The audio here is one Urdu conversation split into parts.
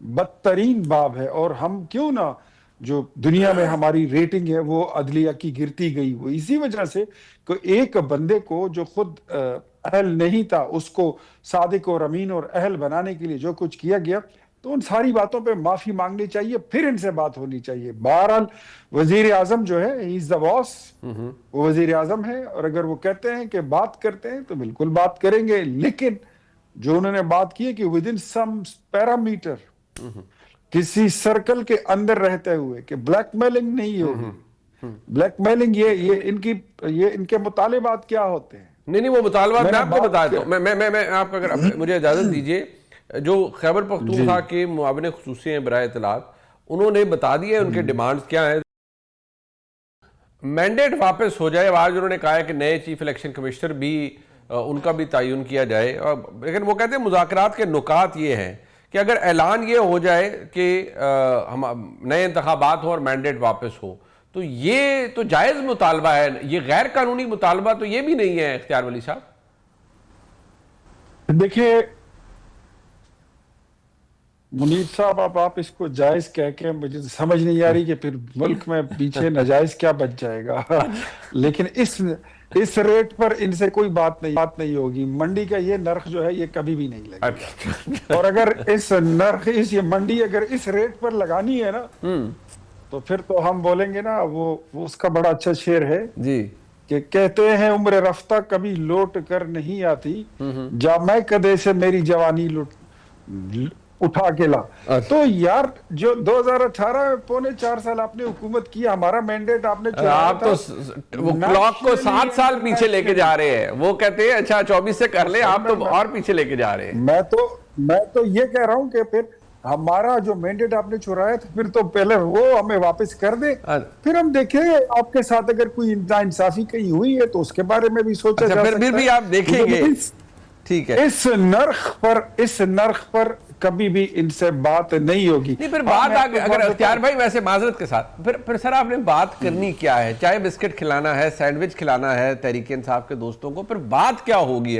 بدترین باب ہے. اور ہم کیوں نہ جو دنیا میں ہماری ریٹنگ ہے وہ عدلیہ کی گرتی گئی وہ اسی وجہ سے کہ ایک بندے کو جو خود اہل نہیں تھا اس کو صادق اور امین اور اہل بنانے کے لیے جو کچھ کیا گیا, تو ان ساری باتوں پہ معافی مانگنی چاہیے, پھر ان سے بات ہونی چاہیے. بہرحال وزیر اعظم جو ہے ہی از دا باس, وہ وزیر اعظم ہے, اور اگر وہ کہتے ہیں کہ بات کرتے ہیں تو بالکل بات کریں گے, لیکن جو انہوں نے بات کی ہے کہ ود ان سم پیرامیٹر, کسی سرکل کے اندر رہتے ہوئے, کہ بلیک میلنگ نہیں ہوگی. بلیک میلنگ یہ ان کے مطالبات کیا ہوتے ہیں؟ نہیں وہ مطالبات میں آپ کو بتا دیتا ہوں. میں آپ اگر مجھے اجازت دیجئے, جو خیبر پختونخوا کے معاون خصوصی ہیں برائے اطلاعات, انہوں نے بتا دیا ہے ان کے ڈیمانڈز کیا ہیں. مینڈیٹ واپس ہو جائے. آج انہوں نے کہا ہے کہ نئے چیف الیکشن کمشنر بھی ان کا بھی تعین کیا جائے, لیکن وہ کہتے ہیں مذاکرات کے نکات یہ ہیں کہ اگر اعلان یہ ہو جائے کہ ہم نئے انتخابات ہوں اور مینڈیٹ واپس ہو تو یہ تو جائز مطالبہ ہے, یہ غیر قانونی مطالبہ تو یہ بھی نہیں ہے اختیار ولی صاحب. دیکھیں منیب صاحب, اب آپ اس کو جائز کہہ کے مجھے سمجھ نہیں آ رہی کہ پھر ملک میں پیچھے ناجائز کیا بچ جائے گا. لیکن اس ریٹ پر ان سے کوئی بات نہیں ہوگی. منڈی کا یہ نرخ جو ہے یہ کبھی بھی نہیں لگے گا, اور اگر یہ منڈی اگر اس ریٹ پر لگانی ہے نا تو پھر تو ہم بولیں گے نا, وہ اس کا بڑا اچھا شعر ہے جی, کہ کہتے ہیں عمر رفتہ کبھی لوٹ کر نہیں آتی, جا میں کدے سے میری جوانی اٹھا کے لا. تو یار جو 2018 میں 4.5 سال آپ نے حکومت کی, ہمارا مینڈیٹ آپ نے آپ تو وہ کلاک کو 7 سال پیچھے لے کے جا رہے ہیں. وہ کہتے ہیں اچھا 24 سے کر لیں, آپ تو اور پیچھے لے کے جا رہے ہیں. میں تو یہ کہہ رہا ہوں کہ پھر ہمارا جو مینڈیٹ آپ نے چرایا تھا پھر تو پہلے وہ ہمیں واپس کر دے, پھر ہم دیکھیں آپ کے ساتھ اگر کوئی انصافی کہیں ہوئی ہے تو اس کے بارے میں بھی سوچا جا سکتا ہے. پھر بھی آپ دیکھیں گے ٹھیک ہے, اس نرخ پر کبھی بھی ان سے بات نہیں ہوگی. نہیں پھر بات اگر اختیار بھائی ویسے معذرت کے ساتھ پھر سر آپ نے بات کرنی کیا ہے؟ چائے بسکٹ کھلانا ہے, سینڈوچ کھلانا ہے تحریک انصاف کے دوستوں کو, پھر بات کیا ہوگی؟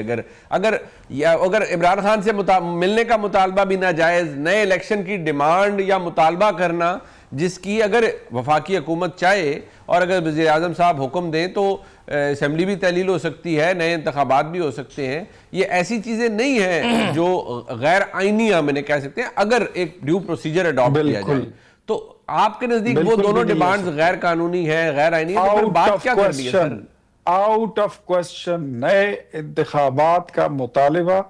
اگر عمران خان سے ملنے کا مطالبہ بھی ناجائز, نئے الیکشن کی ڈیمانڈ یا مطالبہ کرنا جس کی اگر وفاقی حکومت چاہے اور اگر وزیر اعظم صاحب حکم دیں تو اسمبلی بھی تحلیل ہو سکتی ہے, نئے انتخابات بھی ہو سکتے ہیں, یہ ایسی چیزیں نہیں ہیں جو غیر آئینی ہم انہیں کہہ سکتے ہیں اگر ایک ڈیو پروسیجر اڈاپٹ کیا جائے. تو آپ کے نزدیک وہ دونوں ڈیمانڈز غیر قانونی ہیں, غیر آئینی ہیں, تو پھر بات کیا کرنی ہے سر؟ آؤٹ آف کوسچن نئے انتخابات کا مطالبہ,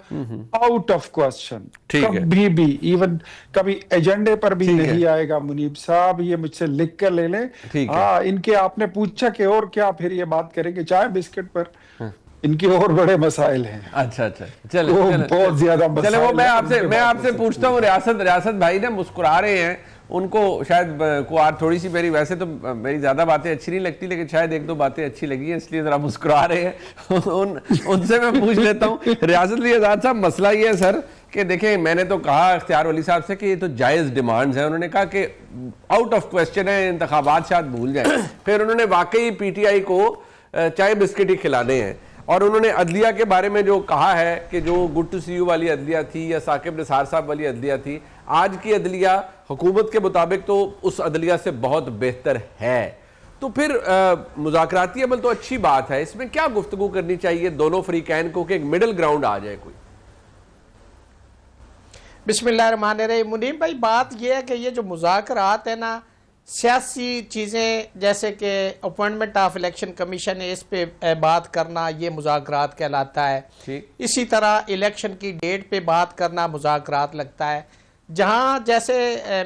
آؤٹ آف کوسچن, کبھی بھی ایون کبھی ایجنڈے پر بھی نہیں آئے گا. منیب صاحب یہ مجھ سے لکھ کر لے لیں. ہاں ان کے آپ نے پوچھا کہ اور کیا, پھر یہ بات کریں گے چائے بسکٹ پر, ان کے اور بڑے مسائل ہیں. اچھا چلیں بہت زیادہ مسائل. چلیں وہ میں آپ سے پوچھتا ہوں, ریاست بھائی نا مسکرا رہے ہیں, ان کو شاید تھوڑی سی میری, ویسے تو میری زیادہ باتیں اچھی نہیں لگتی لیکن شاید 1-2 باتیں اچھی لگی ہیں اس لیے ذرا مسکرا رہے ہیں. ان سے میں پوچھ لیتا ہوں. ریاست علی آزاد صاحب مسئلہ یہ ہے سر کہ دیکھیں میں نے تو کہا اختیار ولی صاحب سے کہ یہ تو جائز ڈیمانڈز ہیں, انہوں نے کہا کہ آؤٹ آف کویسچن ہے, انتخابات شاید بھول جائیں. پھر انہوں نے واقعی پی ٹی آئی کو چائے بسکٹ ہی کھلانے ہیں, اور انہوں نے عدلیہ کے بارے میں جو کہا ہے کہ جو گڈ ٹو سی یو والی عدلیہ تھی یا ثاقب نثار صاحب والی عدلیہ تھی, آج کی عدلیہ حکومت کے مطابق تو اس عدلیہ سے بہت بہتر ہے. تو پھر مذاکراتی عمل تو اچھی بات ہے, اس میں کیا گفتگو کرنی چاہیے دونوں فریقین کو کہ ایک مڈل گراؤنڈ آ جائے کوئی؟ بسم اللہ الرحمن الرحیم. منیب بھائی بات یہ ہے کہ یہ جو مذاکرات ہیں نا, سیاسی چیزیں جیسے کہ اپوائنٹمنٹ آف الیکشن کمیشن ہے, اس پہ بات کرنا یہ مذاکرات کہلاتا ہے. اسی طرح الیکشن کی ڈیٹ پہ بات کرنا مذاکرات لگتا ہے. جہاں جیسے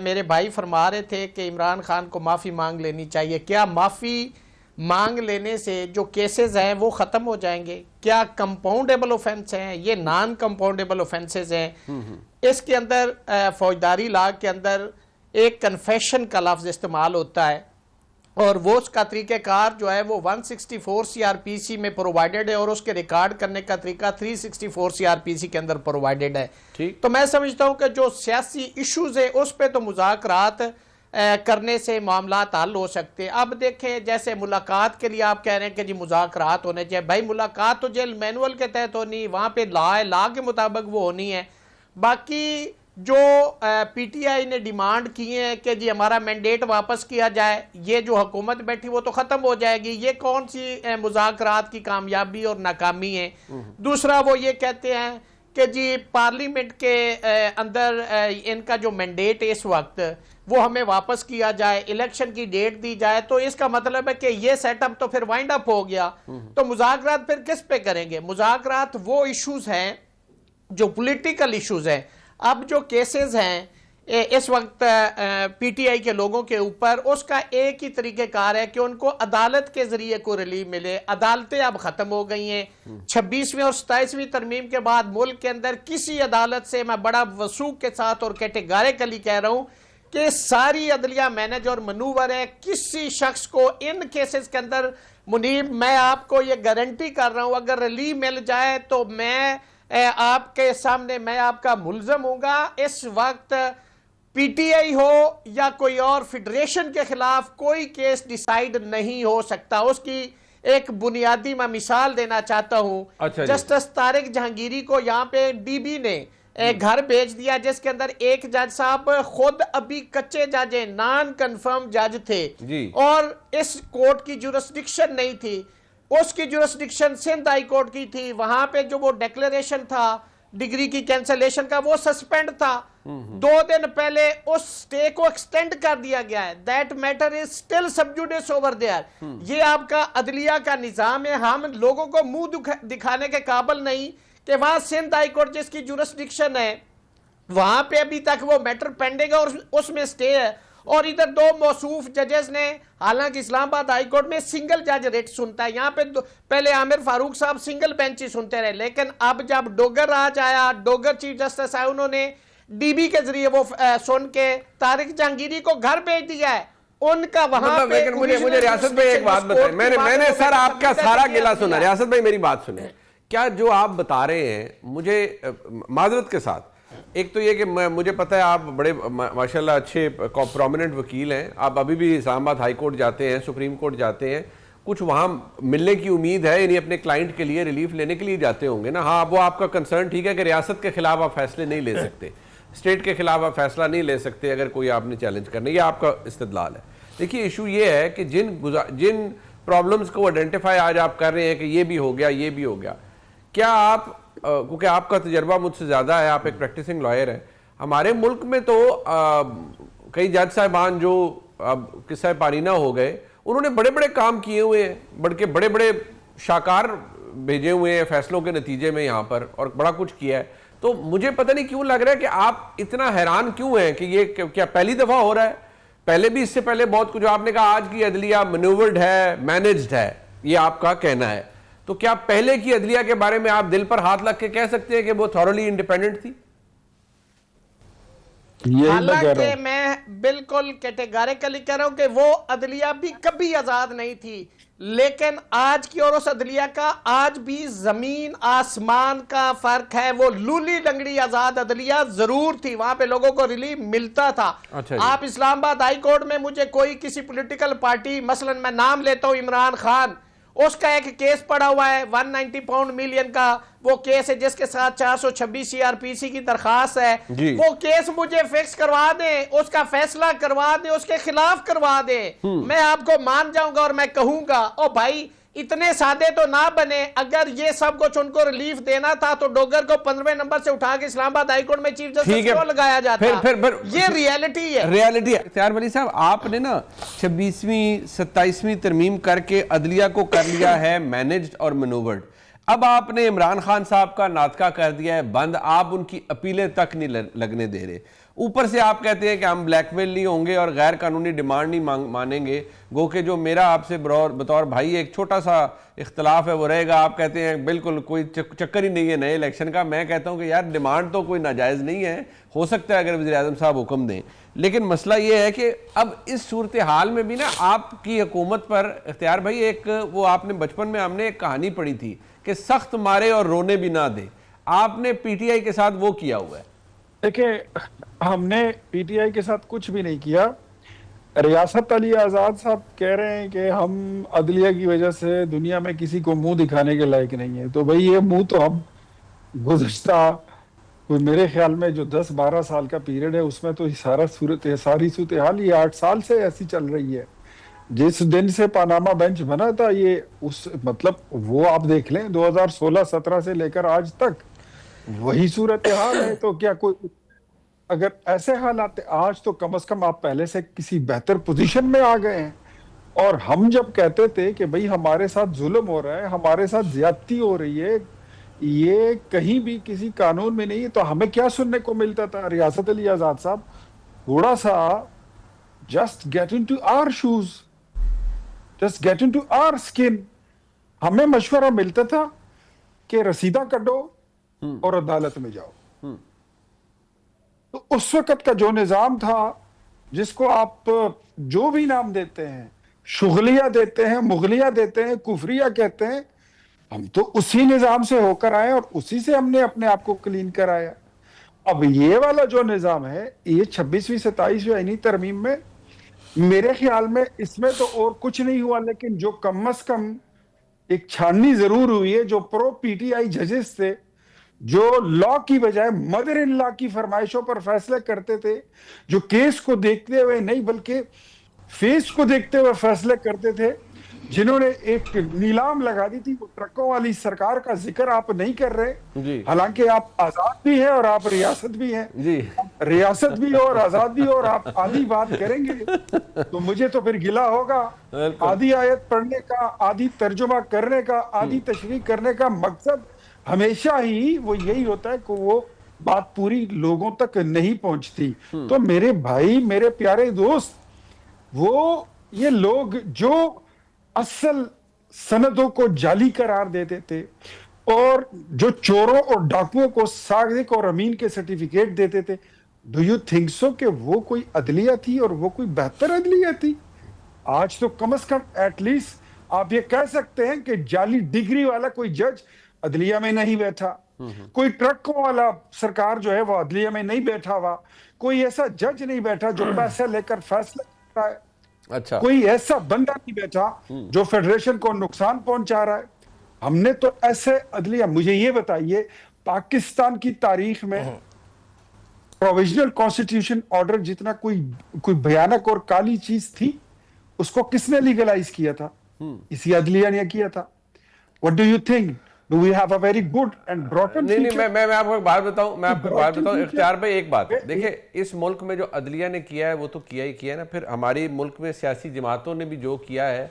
میرے بھائی فرما رہے تھے کہ عمران خان کو معافی مانگ لینی چاہیے, کیا معافی مانگ لینے سے جو کیسز ہیں وہ ختم ہو جائیں گے؟ کیا کمپاؤنڈیبل اوفینس ہیں؟ یہ نان کمپاؤنڈیبل اوفینسز ہیں. اس کے اندر فوجداری لاء کے اندر ایک کنفیشن کا لفظ استعمال ہوتا ہے, اور وہ اس کا طریقہ کار جو ہے وہ 164 سی آر پی سی میں پرووائیڈڈ ہے, اور اس کے ریکارڈ کرنے کا طریقہ 364 سی آر پی سی کے اندر پرووائیڈڈ ہے. تو میں سمجھتا ہوں کہ جو سیاسی ایشوز ہیں اس پہ تو مذاکرات کرنے سے معاملات حل ہو سکتے ہیں. اب دیکھیں جیسے ملاقات کے لیے آپ کہہ رہے ہیں کہ جی مذاکرات ہونے چاہیے, بھائی ملاقات تو جیل مینول کے تحت ہونی, وہاں پہ لا ہے, لا کے مطابق وہ ہونی ہے. باقی جو پی ٹی آئی نے ڈیمانڈ کیے ہیں کہ جی ہمارا مینڈیٹ واپس کیا جائے, یہ جو حکومت بیٹھی وہ تو ختم ہو جائے گی, یہ کون سی مذاکرات کی کامیابی اور ناکامی ہے. دوسرا وہ یہ کہتے ہیں کہ جی پارلیمنٹ کے اندر ان کا جو مینڈیٹ ہے اس وقت وہ ہمیں واپس کیا جائے, الیکشن کی ڈیٹ دی جائے, تو اس کا مطلب ہے کہ یہ سیٹ اپ تو پھر وائنڈ اپ ہو گیا. تو مذاکرات پھر کس پہ کریں گے؟ مذاکرات وہ ایشوز ہیں جو پولیٹیکل ایشوز ہیں. اب جو کیسز ہیں اس وقت پی ٹی آئی کے لوگوں کے اوپر, اس کا ایک ہی طریقہ کار ہے کہ ان کو عدالت کے ذریعے کو ریلیف ملے. عدالتیں اب ختم ہو گئی ہیں. 26ویں اور 27ویں ترمیم کے بعد ملک کے اندر کسی عدالت سے, میں بڑا وثوق کے ساتھ اور کیٹیگریکلی کہہ رہا ہوں کہ ساری عدلیہ مینج اور منور ہے. کسی شخص کو ان کیسز کے اندر, منیب میں آپ کو یہ گارنٹی کر رہا ہوں, اگر ریلیف مل جائے تو میں آپ کے سامنے میں آپ کا ملزم ہوں گا. اس وقت پی ٹی آئی ہو یا کوئی اور فیڈریشن کے خلاف کوئی کیس ڈیسائیڈ نہیں ہو سکتا. اس کی ایک بنیادی میں مثال دینا چاہتا ہوں. جسٹس طارق جہانگیری کو یہاں پہ ڈی بی نے گھر بھیج دیا, جس کے اندر ایک جج صاحب خود ابھی کچے جج ہیں, نان کنفرم جج تھے اور اس کورٹ کی جورسڈکشن نہیں تھی. اس کی جورسڈکشن سندھ ہائی کورٹ کی تھی. وہاں پہ جو وہ ڈیکلیریشن تھا ڈگری کی کینسلیشن کا وہ سسپینڈ تھا. 2 دن پہلے اس سٹے کو ایکسٹینڈ کر دیا گیا ہے. That matter is still sub judice over there. یہ آپ کا عدلیہ کا نظام ہے. ہم لوگوں کو منہ دکھانے کے قابل نہیں کہ وہاں سندھ ہائی کورٹ جس کی جورسڈکشن ہے وہاں پہ ابھی تک وہ میٹر پینڈنگ ہے اور اس میں سٹے ہے, اور ادھر 2 موصوف ججز نے, حالانکہ اسلام آباد ہائی کورٹ میں سنگل جج ریٹ سنتا ہے, یہاں پہ پہلے عامر فاروق صاحب سنگل بینچ ہی سنتے رہے, لیکن اب جب ڈوگر راج آیا, ڈوگر چیف جسٹس آئے, انہوں نے ڈی بی کے ذریعے وہ سن کے طارق جہانگیری کو گھر بھیج دیا ہے. ان کا وہاں پہ لیکن مجھے ریاست بھائی ایک بات بتائیں, میں نے سر آپ کا سارا گلا سنا. ریاست بھائی میری بات سنیں, کیا جو آپ بتا رہے ہیں, مجھے معذرت کے ساتھ, ایک تو یہ کہ مجھے پتہ ہے آپ بڑے ماشاءاللہ اچھے پرومیننٹ وکیل ہیں, آپ ابھی بھی اسلام آباد ہائی کورٹ جاتے ہیں, سپریم کورٹ جاتے ہیں, کچھ وہاں ملنے کی امید ہے, یعنی اپنے کلائنٹ کے لیے ریلیف لینے کے لیے جاتے ہوں گے نا. ہاں وہ آپ کا کنسرن ٹھیک ہے کہ ریاست کے خلاف آپ فیصلے نہیں لے سکتے, اسٹیٹ کے خلاف آپ فیصلہ نہیں لے سکتے اگر کوئی آپ نے چیلنج کرنا, یہ آپ کا استدلال ہے. دیکھیے ایشو یہ ہے کہ جن پرابلمز کو آئیڈینٹیفائی آج آپ کر رہے ہیں کہ یہ بھی ہو گیا یہ بھی ہو گیا, کیا آپ, کیونکہ آپ کا تجربہ مجھ سے زیادہ ہے, آپ ایک پریکٹسنگ لائر ہیں, ہمارے ملک میں تو کئی جج صاحبان جو اب قصہ پارینہ ہو گئے, انہوں نے بڑے بڑے کام کیے ہوئے ہیں, بڑے بڑے شاہکار بھیجے ہوئے ہیں فیصلوں کے نتیجے میں یہاں پر, اور بڑا کچھ کیا ہے. تو مجھے پتہ نہیں کیوں لگ رہا ہے کہ آپ اتنا حیران کیوں ہیں کہ یہ کیا پہلی دفعہ ہو رہا ہے؟ پہلے بھی اس سے پہلے بہت کچھ, آپ نے کہا آج کی عدلیہ مینوورڈ ہے, مینجڈ ہے, یہ آپ کا کہنا ہے, تو کیا پہلے کی عدلیہ کے بارے میں آپ دل پر ہاتھ رکھ کے کہہ سکتے ہیں کہ وہ تھورلی انڈیپینڈنٹ تھی؟ حالانکہ میں بالکل کیٹیگریکلی کہہ رہا ہوں کہ وہ عدلیہ بھی کبھی آزاد نہیں تھی, لیکن آج کی اور اس عدلیہ کا آج بھی زمین آسمان کا فرق ہے. وہ لولی لنگڑی آزاد عدلیہ ضرور تھی, وہاں پہ لوگوں کو ریلیف ملتا تھا. آپ اسلام آباد ہائی کورٹ میں مجھے کوئی کسی پولیٹیکل پارٹی, مثلا میں نام لیتا ہوں عمران خان, اس کا ایک کیس پڑا ہوا ہے 190 پاؤنڈ ملین کا, وہ کیس ہے جس کے ساتھ 426 سی آر پی سی کی درخواست ہے, وہ کیس مجھے فکس کروا دیں, اس کا فیصلہ کروا دیں, اس کے خلاف کروا دیں, میں آپ کو مان جاؤں گا اور میں کہوں گا او بھائی اتنے سادے تو نہ بنے. اگر یہ سب کچھ ان کو ریلیف دینا تھا تو ڈوگر کو 15ویں نمبر سے اٹھا کے اسلام آباد ہائی کورٹ میں چیف جسٹس کو لگایا جاتا. یہ ریالٹی ہے. اختیار ولی صاحب, آپ نے نا 26ویں 27ویں ترمیم کر کے عدلیہ کو کر لیا ہے مینجڈ اور منوورڈ. اب آپ نے عمران خان صاحب کا ناطقہ کر دیا ہے بند, آپ ان کی اپیلیں تک نہیں لگنے دے رہے. اوپر سے آپ کہتے ہیں کہ ہم بلیک میل نہیں ہوں گے اور غیر قانونی ڈیمانڈ نہیں مانیں گے, گو کہ جو میرا آپ سے بطور بھائی ایک چھوٹا سا اختلاف ہے وہ رہے گا. آپ کہتے ہیں بالکل کوئی چکر ہی نہیں ہے نئے الیکشن کا. میں کہتا ہوں کہ یار ڈیمانڈ تو کوئی ناجائز نہیں ہے, ہو سکتا ہے اگر وزیر اعظم صاحب حکم دیں, لیکن مسئلہ یہ ہے کہ اب اس صورتحال میں بھی نا آپ کی حکومت پر, اختیار بھائی, ایک وہ آپ نے بچپن میں ہم نے ایک کہانی پڑھی تھی کہ سخت مارے اور رونے بھی نہ دے, آپ نے پی ٹی آئی کے ساتھ وہ کیا ہوا ہے. دیکھیں, ہم نے پی ٹی آئی کے ساتھ کچھ بھی نہیں کیا. ریاست علی آزاد صاحب کہہ رہے ہیں کہ ہم عدلیہ کی وجہ سے دنیا میں کسی کو منہ دکھانے کے لائق نہیں ہے. تو بھئی یہ منہ تو ہم گزشتہ کوئی میرے خیال میں جو 10-12 سال کا پیریڈ ہے اس میں تو ساری صورتحال یہ 8 سال سے ایسی چل رہی ہے. جس دن سے پاناما بینچ بنا تھا یہ اس مطلب وہ آپ دیکھ لیں 2016-17 سے لے کر آج تک وہی صورتحال ہے. تو کیا کوئی اگر ایسے حالات آج تو کم از کم آپ پہلے سے کسی بہتر پوزیشن میں آ گئے ہیں. اور ہم جب کہتے تھے کہ بھئی ہمارے ساتھ ظلم ہو رہا ہے, ہمارے ساتھ زیادتی ہو رہی ہے, یہ کہیں بھی کسی قانون میں نہیں ہے, تو ہمیں کیا سننے کو ملتا تھا؟ ریاست علی آزاد صاحب تھوڑا سا just get into our shoes, just get into our skin. ہمیں مشورہ ملتا تھا کہ رسیدہ کٹو اور عدالت میں جاؤ. تو اس وقت کا جو نظام تھا, جس کو آپ جو بھی نام دیتے ہیں, شغلیہ دیتے ہیں, مغلیہ دیتے ہیں, کفریہ کہتے ہیں, ہم تو اسی نظام سے ہو کر آئے اور اسی سے ہم نے اپنے آپ کو کلین کرایا. اب یہ والا جو نظام ہے یہ 26ویں 27ویں آئینی ترمیم میں میرے خیال میں اس میں تو اور کچھ نہیں ہوا, لیکن جو کم از کم ایک چھاننی ضرور ہوئی ہے. جو پرو پی ٹی آئی ججز تھے, جو لا کی بجائے مدر ان لا کی فرمائشوں پر فیصلے کرتے تھے, جو کیس کو دیکھتے ہوئے نہیں بلکہ فیس کو دیکھتے ہوئے فیصلے کرتے تھے, جنہوں نے ایک نیلام لگا دی تھی. وہ ٹرکوں والی سرکار کا ذکر آپ نہیں کر رہے, حالانکہ آپ آزاد بھی ہیں اور آپ ریاست بھی ہیں. ریاست بھی ہو اور آزاد بھی ہو اور آپ آدھی بات کریں گے تو مجھے تو پھر گلہ ہوگا. آدھی آیت پڑھنے کا, آدھی ترجمہ کرنے کا, آدھی تشریح کرنے کا مقصد ہمیشہ ہی وہ یہی ہوتا ہے کہ وہ بات پوری لوگوں تک نہیں پہنچتی. تو میرے بھائی, میرے پیارے دوست, وہ یہ لوگ جو اصل سندوں کو جعلی قرار دیتے تھے اور جو چوروں اور ڈاکوؤں کو صادق اور امین کے سرٹیفکیٹ دیتے تھے, ڈو یو تھنک سو کہ وہ کوئی عدلیہ تھی اور وہ کوئی بہتر عدلیہ تھی؟ آج تو کم از کم ایٹ لیسٹ آپ یہ کہہ سکتے ہیں کہ جعلی ڈگری والا کوئی جج عدلیہ میں نہیں بیٹھا, کوئی ٹرکوں والا سرکار جو ہے وہ عدلیہ میں نہیں بیٹھا ہوا, کوئی ایسا جج نہیں بیٹھا جو پیسے لے کر فیصلہ کرتا ہے, اچھا کوئی ایسا بندہ نہیں بیٹھا جو فیڈریشن کو نقصان پہنچا رہا ہے. ہم نے تو ایسے عدلیہ, مجھے یہ بتائیے پاکستان کی تاریخ میں پروویژنل کانسٹیٹیوشن آرڈر جتنا کوئی بھیانک اور کالی چیز تھی, اس کو کس نے لیگلائز کیا تھا؟ اسی عدلیہ نے کیا تھا. What do you think? Do we have a very good and broken نہیں future? میں آپ کو ایک بات بتاؤں, اختیار بھائی ایک بات دیکھیں, اس ملک میں جو عدلیہ نے کیا ہے وہ تو کیا ہی کیا ہے نا. پھر ہماری ملک میں سیاسی جماعتوں نے بھی جو کیا ہے,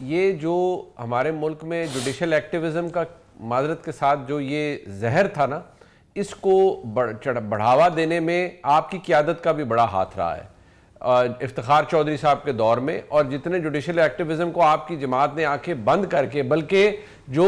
یہ جو ہمارے ملک میں جوڈیشل ایکٹیوزم کا معذرت کے ساتھ جو یہ زہر تھا نا, اس کو بڑھاوا دینے میں آپ کی قیادت کا بھی بڑا ہاتھ رہا ہے افتخار چودھری صاحب کے دور میں. اور جتنے جوڈیشل ایکٹیوزم کو آپ کی جماعت نے آنکھیں بند کر کے, بلکہ جو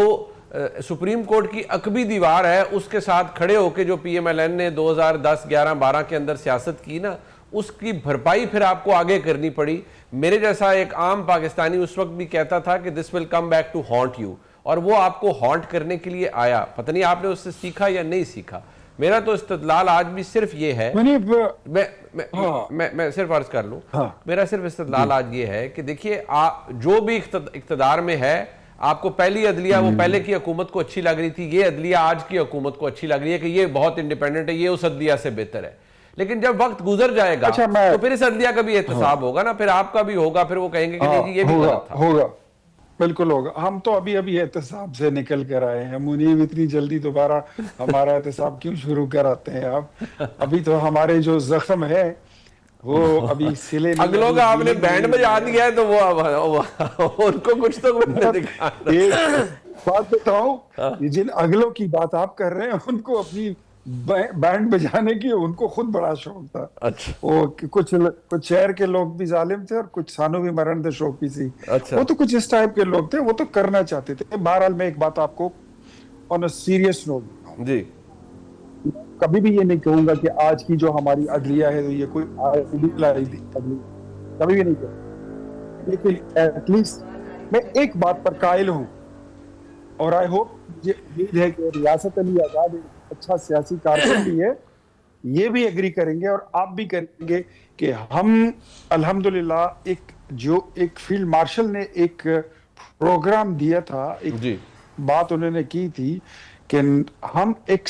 سپریم کورٹ کی عقبی دیوار ہے اس کے ساتھ کھڑے ہو کے جو پی ایم ایل این نے 2010, 11, 12 کے اندر سیاست کی نا, اس کی بھرپائی پھر آپ کو آگے کرنی پڑی. میرے جیسا ایک عام پاکستانی اس وقت بھی کہتا تھا کہ this will come back to haunt you, اور وہ آپ کو ہانٹ کرنے کے لیے آیا. پتہ نہیں آپ نے اس سے سیکھا یا نہیں سیکھا. میرا تو استدلال آج بھی صرف یہ ہے, میں صرف عرض کر لوں, میرا صرف استدلال آج یہ ہے کہ دیکھیے جو بھی اقتدار میں ہے, آپ کو پہلی عدلیہ وہ پہلے کی حکومت کو اچھی لگ رہی تھی, یہ عدلیہ آج کی حکومت کو اچھی لگ رہی ہے کہ یہ بہت انڈیپینڈنٹ ہے, یہ اس عدلیہ سے بہتر ہے. لیکن جب وقت گزر جائے گا تو پھر اس عدلیہ کا بھی احتساب ہوگا نا, پھر آپ کا بھی ہوگا, پھر وہ کہیں گے کہ نہیں یہ بھی غلط تھا. ہوگا, بالکل ہوگا. ہم تو ابھی احتساب سے نکل کر آئے ہیں. منیب اتنی جلدی دوبارہ ہمارا احتساب کیوں شروع کراتے ہیں آپ؟ ابھی تو ہمارے جو زخم ہے وہ ابھی سلے نہیں. اگلوں کا آپ نے بینڈ بجا دیا ہے تو وہ ان کو کچھ تو دکھانا. ایک بات بتاؤں, جن اگلوں کی بات آپ کر رہے ہیں ان کو اپنی بینڈ بجانے کی ان کو خود بڑا شوق تھا. وہ کچھ شہر کے لوگ بھی ظالم تھے اور کچھ سانو بھی مرند شوقی سی, وہ تو کچھ اس ٹائپ کے لوگ تھے, وہ تو کرنا چاہتے تھے. بہرحال میں ایک بات آپ کو آن اے سیریس نوٹ, جی کبھی بھی یہ نہیں کہوں گا کہ آج کی جو ہماری عدلیہ ہے یہ کوئی کبھی بھی نہیں کہوں, لیکن ایٹ لیسٹ میں ایک بات پر قائل ہوں, اور آئی ہوپ یہ امید ہے کہ ریاست علی آزاد اچھا سیاسی کارکن بھی ہے, یہ بھی ایگری کریں گے اور آپ بھی کریں گے کہ ہم الحمدللہ ایک فیلڈ مارشل نے ایک پروگرام دیا تھا, ایک بات انہوں نے کی تھی کہ ہم ایک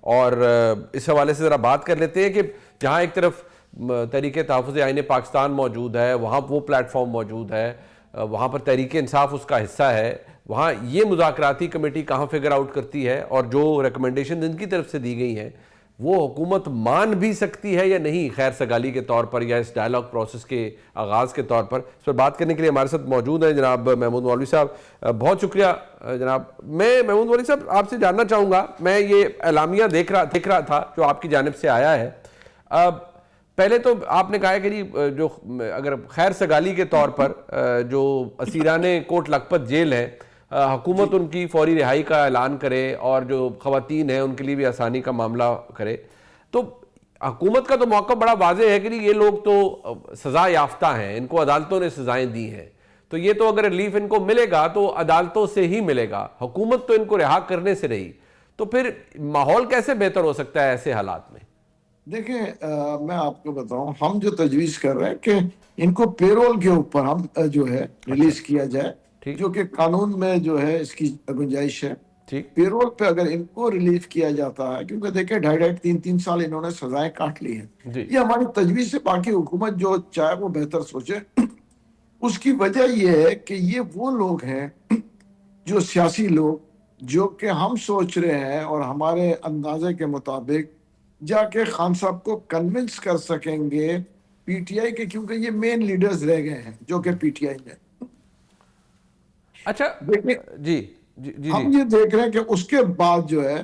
اور اس حوالے سے ذرا بات کر لیتے ہیں کہ جہاں ایک طرف تحریک تحفظ آئین پاکستان موجود ہے، وہاں وہ پلیٹ فارم موجود ہے، وہاں پر تحریک انصاف اس کا حصہ ہے، وہاں یہ مذاکراتی کمیٹی کہاں فگر آؤٹ کرتی ہے اور جو ریکمنڈیشن ان کی طرف سے دی گئی ہیں وہ حکومت مان بھی سکتی ہے یا نہیں خیر سگالی کے طور پر یا اس ڈائیلاگ پروسیس کے آغاز کے طور پر. اس پر بات کرنے کے لیے ہمارے ساتھ موجود ہیں جناب محمود مولوی صاحب. بہت شکریہ جناب. میں محمود مولوی صاحب آپ سے جاننا چاہوں گا، میں یہ اعلامیہ دیکھ رہا تھا جو آپ کی جانب سے آیا ہے. پہلے تو آپ نے کہا ہے کہ جو اگر خیر سگالی کے طور پر جو اسیران کوٹ لکھپت جیل ہے حکومت ان کی فوری رہائی کا اعلان کرے اور جو خواتین ہیں ان کے لیے بھی آسانی کا معاملہ کرے، تو حکومت کا تو موقف بڑا واضح ہے کہ یہ لوگ تو سزا یافتہ ہیں، ان کو عدالتوں نے سزائیں دی ہیں، تو یہ تو اگر ریلیف ان کو ملے گا تو عدالتوں سے ہی ملے گا، حکومت تو ان کو رہا کرنے سے رہی. تو پھر ماحول کیسے بہتر ہو سکتا ہے ایسے حالات میں؟ دیکھیں میں آپ کو بتاؤں، ہم جو تجویز کر رہے ہیں کہ ان کو پیرول کے اوپر ہم جو ہے ریلیز کیا جائے، جو کہ قانون میں جو ہے اس کی گنجائش ہے. پیرول پہ اگر ان کو ریلیف کیا جاتا ہے، کیونکہ دیکھیں 2.5-3 سال انہوں نے سزائیں کاٹ لی ہیں، یہ ہماری تجویز سے باقی حکومت جو چاہے وہ بہتر سوچے. اس کی وجہ یہ ہے کہ یہ وہ لوگ ہیں جو سیاسی لوگ جو کہ ہم سوچ رہے ہیں اور ہمارے اندازے کے مطابق جا کے خان صاحب کو کنونس کر سکیں گے پی ٹی آئی کے، کیونکہ یہ مین لیڈرز رہ گئے ہیں جو کہ پی ٹی آئی میں. اچھا جی ہم یہ دیکھ رہے ہیں کہ اس کے بعد جو ہے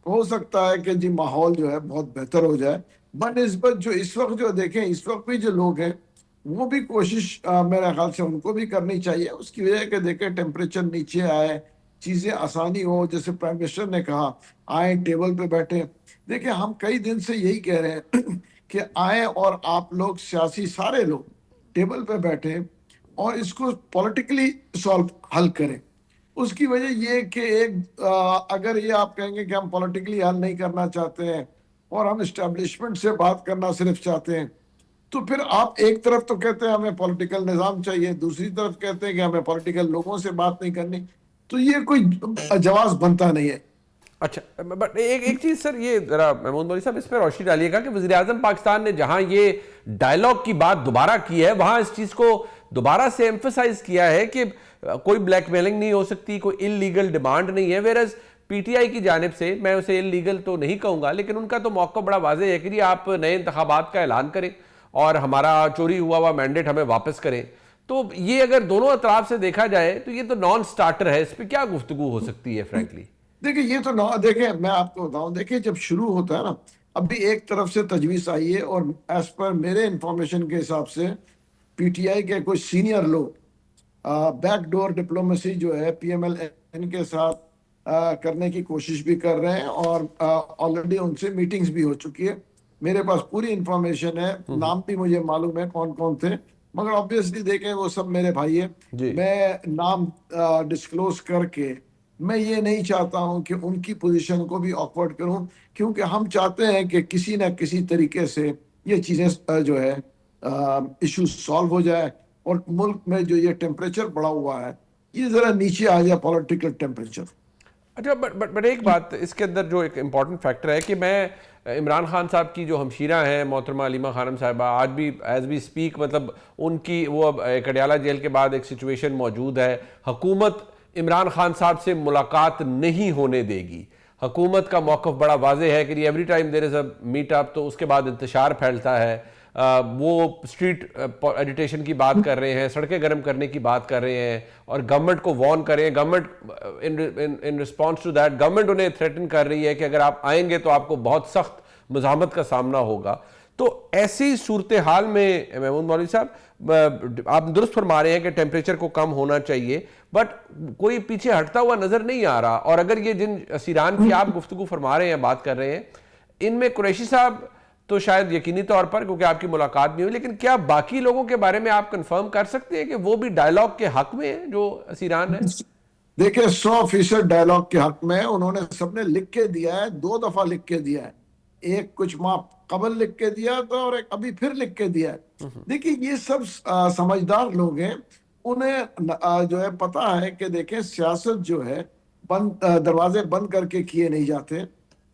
ہو سکتا ہے کہ جی ماحول جو ہے بہت بہتر ہو جائے بنسبت جو اس وقت جو دیکھیں اس وقت بھی جو لوگ ہیں وہ بھی کوشش میرے خیال سے ان کو بھی کرنی چاہیے. اس کی وجہ کہ دیکھیں ٹیمپریچر نیچے آئے، چیزیں آسانی ہو، جیسے پرائم منسٹر نے کہا آئیں ٹیبل پہ بیٹھیں. دیکھیں ہم کئی دن سے یہی کہہ رہے ہیں کہ آئیں اور آپ لوگ سیاسی سارے لوگ ٹیبل پہ بیٹھیں اور اس کو پولیٹیکلی حل کریں. اس کی وجہ یہ کہ ایک اگر یہ آپ کہیں گے کہ ہم پولیٹیکلی حل نہیں کرنا چاہتے ہیں اور ہم اسٹیبلشمنٹ سے بات کرنا صرف چاہتے ہیں، تو پھر آپ ایک طرف تو کہتے ہیں ہمیں پولیٹیکل نظام چاہیے، دوسری طرف کہتے ہیں کہ ہمیں پولیٹیکل لوگوں سے بات نہیں کرنی، تو یہ کوئی جواز بنتا نہیں ہے. اچھا بٹ ایک چیز سر، یہ ذرا محمود مولوی صاحب اس پہ روشنی ڈالیے گا کہ وزیر اعظم پاکستان نے جہاں یہ ڈائیلاگ کی بات دوبارہ کی ہے وہاں اس چیز کو دوبارہ سے ایمفسائز کیا ہے کہ کوئی بلیک میلنگ نہیں ہو سکتی، کوئی انلیگل ڈیمانڈ نہیں ہے. ویئرز پی ٹی آئی کی جانب سے، میں اسے انلیگل تو نہیں کہوں گا لیکن ان کا تو موقع بڑا واضح ہے کہ آپ نئے انتخابات کا اعلان کریں اور ہمارا چوری ہوا مینڈیٹ ہمیں واپس کریں. تو یہ اگر دونوں اطراف سے دیکھا جائے تو یہ تو نان سٹارٹر ہے، اس پہ کیا گفتگو ہو سکتی ہے فرینکلی؟ دیکھیں یہ تو دیکھیں میں آپ کو بتاؤں، دیکھیں جب شروع ہوتا ہے نا، ابھی ایک طرف سے تجویز آئی ہے اور ایز پر میرے انفارمیشن کے حساب سے پی ٹی آئی کے کچھ سینئر لوگ بیک ڈور ڈپلومیسی جو ہے پی ایم ایل این کے ساتھ کرنے کی کوشش بھی کر رہے ہیں اور آلریڈی ان سے میٹنگز بھی ہو چکی ہے. میرے پاس پوری انفارمیشن ہے، نام بھی مجھے معلوم ہے کون کون تھے، مگر آبویسلی دیکھیں وہ سب میرے بھائی ہیں. میں نام ڈسکلوز کر کے میں یہ نہیں چاہتا ہوں کہ ان کی پوزیشن کو بھی آکورڈ کروں، کیونکہ ہم چاہتے ہیں کہ کسی نہ کسی طریقے سے یہ چیزیں جو ہے ایشو سالو ہو جائے اور ملک میں جو یہ ٹیمپریچر بڑھا ہوا ہے یہ ذرا نیچے آ جائے پولیٹیکل ٹیمپریچر. اچھا بٹ ایک بات اس کے اندر جو ایک امپورٹنٹ فیکٹر ہے کہ میں عمران خان صاحب کی جو ہمشیرہ ہیں محترمہ علیمہ خانم صاحبہ آج بھی ایز وی اسپیک، مطلب ان کی وہ کڈیالہ جیل کے بعد ایک سچویشن موجود ہے، حکومت عمران خان صاحب سے ملاقات نہیں ہونے دے گی. حکومت کا موقف بڑا واضح ہے کہ every time there is a meat اپ تو اس کے بعد انتشار پھیلتا ہے. وہ اسٹریٹ ایجیٹیشن کی بات کر رہے ہیں، سڑکیں گرم کرنے کی بات کر رہے ہیں اور گورنمنٹ کو وارن کر رہے ہیں. Government in response to that government انہیں تھریٹن کر رہی ہے کہ اگر آپ آئیں گے تو آپ کو بہت سخت مزاحمت کا سامنا ہوگا. تو ایسی صورتحال میں محمود مولوی صاحب آپ درست فرما رہے ہیں کہ ٹیمپریچر کو کم ہونا چاہیے بٹ کوئی پیچھے ہٹتا ہوا نظر نہیں آ رہا. اور اگر یہ جن اسیران کی آپ گفتگو فرما رہے ہیں، بات کر رہے ہیں، ان میں قریشی صاحب تو شاید یقینی طور پر کیونکہ آپ کی ملاقات نہیں ہوئی، لیکن کیا باقی لوگوں کے بارے میں آپ کنفرم کر سکتے ہیں کہ وہ بھی ڈائیلاگ کے حق میں ہیں جو اسیران ہیں؟ دیکھیں 100% ڈائیلاگ کے حق میں، انہوں نے سب نے لکھ کے دیا ہے، 2 دفعہ لکھ کے دیا ہے، ایک کچھ ماہ قبل لکھ کے دیا تھا اور ایک ابھی پھر لکھ کے دیا ہے. دیکھیں یہ سب سمجھدار لوگ ہیں، انہیں جو ہے پتا ہے کہ دیکھیں سیاست جو ہے دروازے بند کر کے کیے نہیں جاتے.